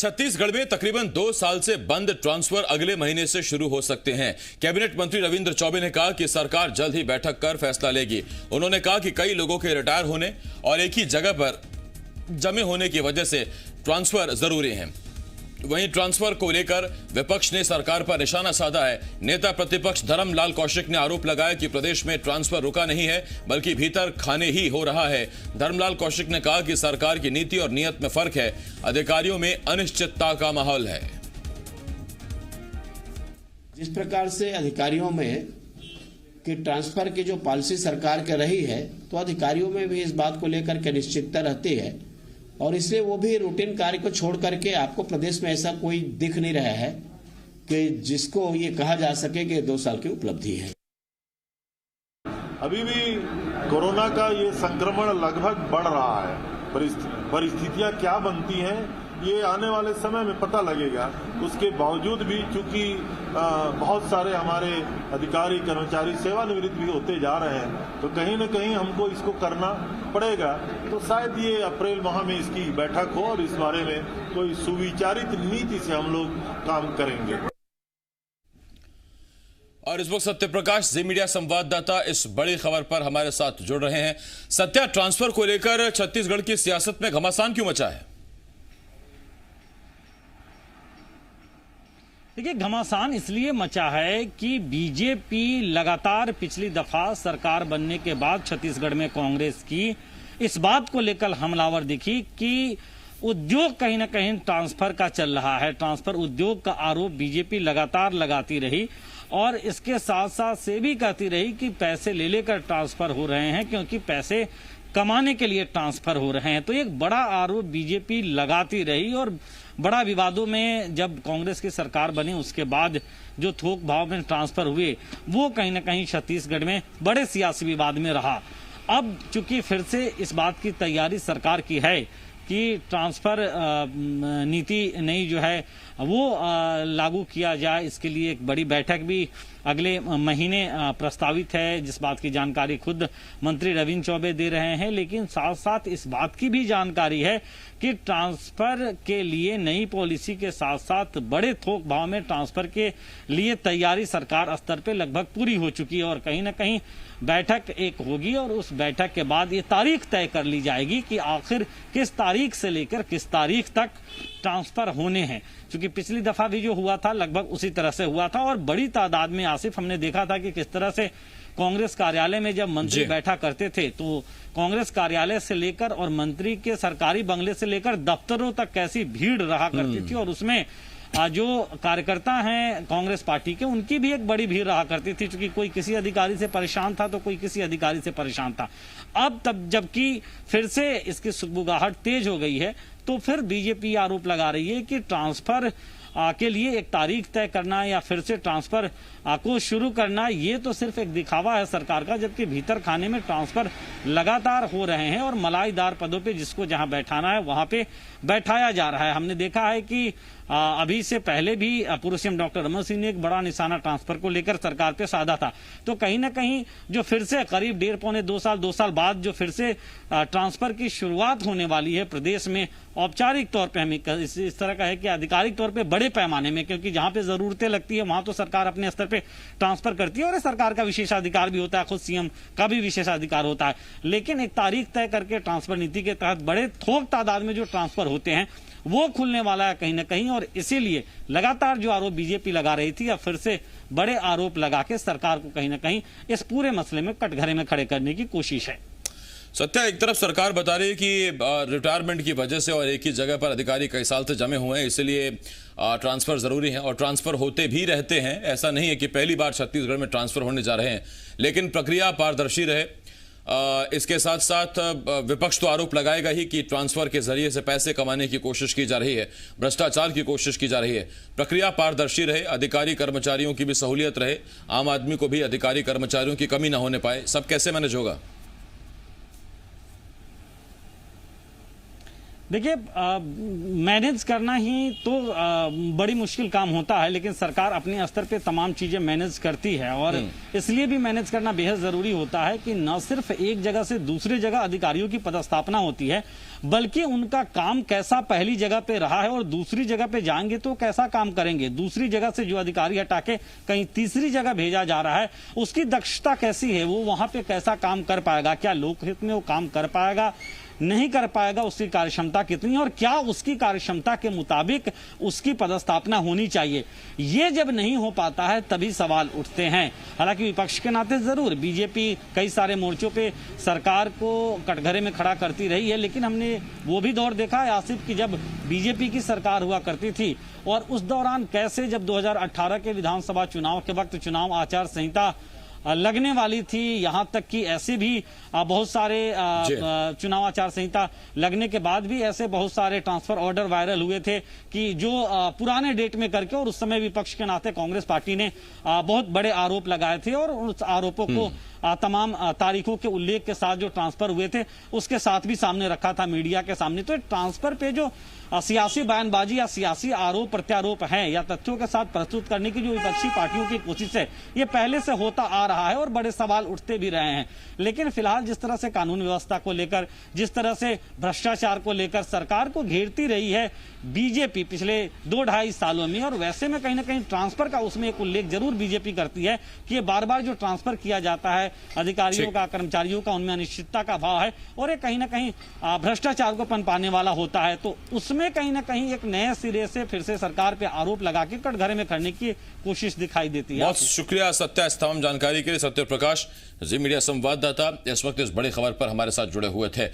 छत्तीसगढ़ में तकरीबन 2 साल से बंद ट्रांसफर अगले महीने से शुरू हो सकते हैं। कैबिनेट मंत्री रविंद्र चौबे ने कहा कि सरकार जल्द ही बैठक कर फैसला लेगी। उन्होंने कहा कि कई लोगों के रिटायर होने और एक ही जगह पर जमे होने की वजह से ट्रांसफर जरूरी है। वहीं ट्रांसफर को लेकर विपक्ष ने सरकार पर निशाना साधा है। नेता प्रतिपक्ष धर्मलाल कौशिक ने आरोप लगाया कि प्रदेश में ट्रांसफर रुका नहीं है बल्कि भीतर खाने ही हो रहा है। धर्मलाल कौशिक ने कहा कि सरकार की नीति और नीयत में फर्क है। अधिकारियों में अनिश्चितता का माहौल है। जिस प्रकार से अधिकारियों में कि ट्रांसफर की जो पॉलिसी सरकार की रही है, तो अधिकारियों में भी इस बात को लेकर के अनिश्चितता रहती है और इसलिए वो भी रूटीन कार्य को छोड़ करके आपको प्रदेश में ऐसा कोई दिख नहीं रहा है कि जिसको ये कहा जा सके कि 2 साल की उपलब्धि है। अभी भी कोरोना का ये संक्रमण लगभग बढ़ रहा है। परिस्थितियां क्या बनती हैं ये आने वाले समय में पता लगेगा। उसके बावजूद भी चूंकि बहुत सारे हमारे अधिकारी कर्मचारी सेवानिवृत्त भी होते जा रहे हैं, तो कहीं न कहीं हमको इसको करना पड़ेगा। तो शायद ये अप्रैल माह में इसकी बैठक हो और इस बारे में कोई सुविचारित नीति से हम लोग काम करेंगे। और इस वक्त सत्य प्रकाश जी मीडिया संवाददाता इस बड़ी खबर पर हमारे साथ जुड़ रहे हैं। सत्या, ट्रांसफर को लेकर छत्तीसगढ़ की सियासत में घमासान क्यों मचा है? देखिए, घमासान इसलिए मचा है कि बीजेपी लगातार पिछली दफा सरकार बनने के बाद छत्तीसगढ़ में कांग्रेस की इस बात को लेकर हमलावर दिखी कि उद्योग कहीं ना कहीं ट्रांसफर का चल रहा है। ट्रांसफर उद्योग का आरोप बीजेपी लगातार लगाती रही और इसके साथ साथ से भी कहती रही कि पैसे ले लेकर ट्रांसफर हो रहे हैं क्योंकि पैसे कमाने के लिए ट्रांसफर हो रहे हैं। तो एक बड़ा आरोप बीजेपी लगाती रही और बड़ा विवादों में जब कांग्रेस की सरकार बनी उसके बाद जो थोक भाव में ट्रांसफर हुए वो कहीं ना कहीं छत्तीसगढ़ में बड़े सियासी विवाद में रहा। अब चूंकि फिर से इस बात की तैयारी सरकार की है कि ट्रांसफर नीति नई जो है वो लागू किया जाए, इसके लिए एक बड़ी बैठक भी अगले महीने प्रस्तावित है, जिस बात की जानकारी खुद मंत्री रविंद्र चौबे दे रहे हैं। लेकिन साथ साथ इस बात की भी जानकारी है कि ट्रांसफर के लिए नई पॉलिसी के साथ साथ बड़े थोक भाव में ट्रांसफर के लिए तैयारी सरकार स्तर पे लगभग पूरी हो चुकी है और कहीं ना कहीं बैठक एक होगी और उस बैठक के बाद ये तारीख तय कर ली जाएगी कि आखिर किस तारीख से लेकर किस तारीख तक ट्रांसफर होने हैं। क्योंकि पिछली दफा भी जो हुआ था लगभग उसी तरह से हुआ था और बड़ी तादाद में आसिफ हमने देखा था कि किस तरह से कांग्रेस कार्यालय में जब मंत्री बैठा करते थे तो कांग्रेस कार्यालय से लेकर और मंत्री के सरकारी बंगले से लेकर दफ्तरों तक कैसी भीड़ रहा करती थी और उसमें जो कार्यकर्ता हैं कांग्रेस पार्टी के उनकी भी एक बड़ी भीड़ रहा करती थी। क्योंकि कोई किसी अधिकारी से परेशान था तो कोई किसी अधिकारी से परेशान था। अब तब जबकि फिर से इसकी सुगबुगाहट तेज हो गई है तो फिर बीजेपी आरोप लगा रही है कि ट्रांसफर के लिए एक तारीख तय करना या फिर से ट्रांसफर को शुरू करना ये तो सिर्फ एक दिखावा है सरकार का, जबकि भीतर खाने में ट्रांसफर लगातार हो रहे हैं और मलाईदार पदों पे जिसको जहां बैठाना है वहां पे बैठाया जा रहा है। हमने देखा है कि अभी से पहले भी पूर्व सीएम डॉक्टर रमन सिंह ने एक बड़ा निशाना ट्रांसफर को लेकर सरकार पे साधा था। तो कहीं ना कहीं जो फिर से करीब 1.5-2 साल बाद जो फिर से ट्रांसफर की शुरुआत होने वाली है प्रदेश में, औपचारिक तौर पे हमें इस तरह का है कि आधिकारिक तौर पे बड़े पैमाने में, क्योंकि जहां पे जरूरतें लगती है वहां तो सरकार अपने स्तर पे ट्रांसफर करती है और सरकार का विशेषाधिकार भी होता है, खुद सीएम का भी विशेषाधिकार होता है। लेकिन एक तारीख तय करके ट्रांसफर नीति के तहत बड़े थोक तादाद में जो ट्रांसफर होते हैं वो खुलने वाला है कहीं ना कहीं और इसीलिए लगातार जो आरोप बीजेपी लगा रही थी अब फिर से बड़े आरोप लगा के सरकार को कहीं ना कहीं इस पूरे मसले में कटघरे में खड़े करने की कोशिश है। सत्या, एक तरफ सरकार बता रही है कि रिटायरमेंट की वजह से और एक ही जगह पर अधिकारी कई साल से जमे हुए हैं इसलिए ट्रांसफर जरूरी है और ट्रांसफर होते भी रहते हैं। ऐसा नहीं है कि पहली बार छत्तीसगढ़ में ट्रांसफर होने जा रहे हैं, लेकिन प्रक्रिया पारदर्शी रहे। इसके साथ साथ विपक्ष तो आरोप लगाएगा ही कि ट्रांसफर के जरिए से पैसे कमाने की कोशिश की जा रही है, भ्रष्टाचार की कोशिश की जा रही है। प्रक्रिया पारदर्शी रहे, अधिकारी कर्मचारियों की भी सहूलियत रहे, आम आदमी को भी अधिकारी कर्मचारियों की कमी ना होने पाए, सब कैसे मैनेज होगा? देखिए, मैनेज करना ही तो बड़ी मुश्किल काम होता है, लेकिन सरकार अपने स्तर पे तमाम चीजें मैनेज करती है और इसलिए भी मैनेज करना बेहद जरूरी होता है कि न सिर्फ एक जगह से दूसरी जगह अधिकारियों की पदस्थापना होती है, बल्कि उनका काम कैसा पहली जगह पे रहा है और दूसरी जगह पे जाएंगे तो कैसा काम करेंगे, दूसरी जगह से जो अधिकारी हटा के कहीं तीसरी जगह भेजा जा रहा है उसकी दक्षता कैसी है, वो वहां पे कैसा काम कर पाएगा, क्या लोकहित में वो काम कर पाएगा, नहीं कर पाएगा, उसकी कार्यक्षमता कितनी और क्या उसकी कार्यक्षमता के मुताबिक उसकी पदस्थापना होनी चाहिए। ये जब नहीं हो पाता है तभी सवाल उठते हैं। हालांकि विपक्ष के नाते जरूर बीजेपी कई सारे मोर्चों पे सरकार को कटघरे में खड़ा करती रही है, लेकिन हमने वो भी दौर देखा है आसिफ की जब बीजेपी की सरकार हुआ करती थी और उस दौरान कैसे जब 2018 के विधानसभा चुनाव के वक्त चुनाव आचार संहिता लगने वाली थी, यहां तक कि ऐसे भी बहुत सारे चुनाव आचार संहिता लगने के बाद भी ऐसे बहुत सारे ट्रांसफर ऑर्डर वायरल हुए थे कि जो पुराने डेट में करके, और उस समय विपक्ष के नाते कांग्रेस पार्टी ने बहुत बड़े आरोप लगाए थे और उस आरोपों को तमाम तारीखों के उल्लेख के साथ जो ट्रांसफर हुए थे उसके साथ भी सामने रखा था मीडिया के सामने। तो ट्रांसफर पे जो सियासी बयानबाजी या सियासी आरोप प्रत्यारोप है या तथ्यों के साथ प्रस्तुत करने की जो विपक्षी पार्टियों की कोशिश है, ये पहले से होता आ रहा है और बड़े सवाल उठते भी रहे हैं। लेकिन फिलहाल जिस तरह से कानून व्यवस्था को लेकर, जिस तरह से भ्रष्टाचार को लेकर सरकार को घेरती रही है बीजेपी पिछले 2-2.5 सालों में, और वैसे में कहीं ना कहीं ट्रांसफर का उसमें एक उल्लेख जरूर बीजेपी करती है कि ये बार बार जो ट्रांसफर किया जाता है अधिकारियों का, कर्मचारियों का, उनमें अनिश्चितता का भाव है और ये कहीं ना कहीं भ्रष्टाचार को पनपाने वाला होता है। तो उसमें कहीं ना कहीं एक नए सिरे से फिर से सरकार पे आरोप लगा के कटघरे में करने की कोशिश दिखाई देती है। बहुत शुक्रिया सत्या, इस तमाम जानकारी के लिए। सत्य प्रकाश, जी मीडिया संवाददाता, इस वक्त इस बड़ी खबर पर हमारे साथ जुड़े हुए थे।